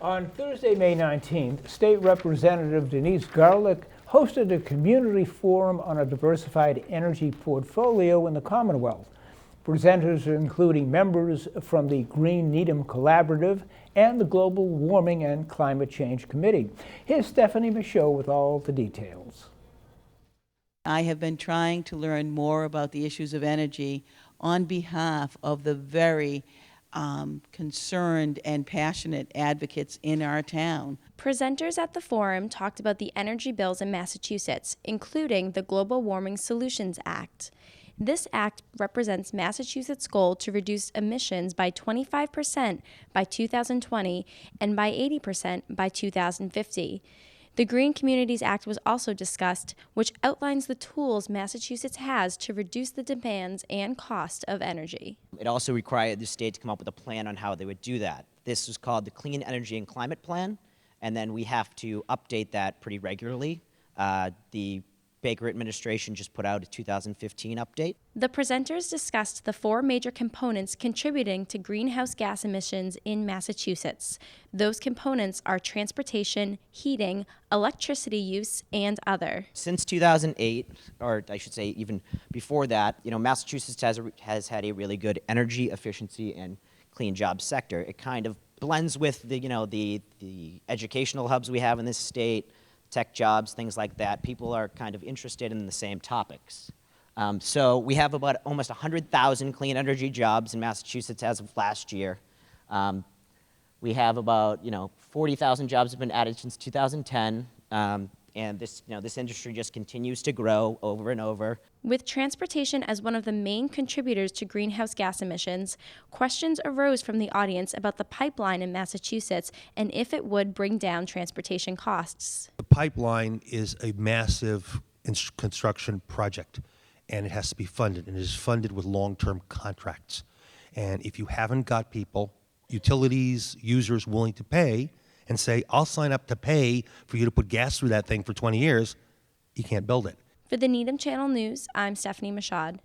On Thursday, May 19th, State Representative Denise Garlick hosted a community forum on a diversified energy portfolio in the Commonwealth. Presenters including members from the Green Needham Collaborative and the Global Warming and Climate Change Committee. Here's Stephanie Michaud with all the details. I have been trying to learn more about the issues of energy on behalf of the very concerned and passionate advocates in our town. Presenters at the forum talked about the energy bills in Massachusetts, including the Global Warming Solutions Act. This act represents Massachusetts' goal to reduce emissions by 25% by 2020 and by 80% by 2050. The Green Communities Act was also discussed, which outlines the tools Massachusetts has to reduce the demands and cost of energy. It also required the state to come up with a plan on how they would do that. This was called the Clean Energy and Climate Plan, and then we have to update that pretty regularly. The Baker administration just put out a 2015 update. The presenters discussed the four major components contributing to greenhouse gas emissions in Massachusetts. Those components are transportation, heating, electricity use, and other. Since 2008, or I should say even before that, Massachusetts has had a really good energy efficiency and clean jobs sector. It kind of blends with the educational hubs we have in this state, tech jobs, things like that. People are kind of interested in the same topics. So we have about almost 100,000 clean energy jobs in Massachusetts as of last year. We have about 40,000 jobs have been added since 2010, and this industry just continues to grow over and over. With transportation as one of the main contributors to greenhouse gas emissions, questions arose from the audience about the pipeline in Massachusetts and if it would bring down transportation costs. The pipeline is a massive construction project, and it has to be funded, and it is funded with long-term contracts. And if you haven't got people, utilities, users willing to pay and say, I'll sign up to pay for you to put gas through that thing for 20 years, you can't build it. For the Needham Channel News, I'm Stephanie Michaud.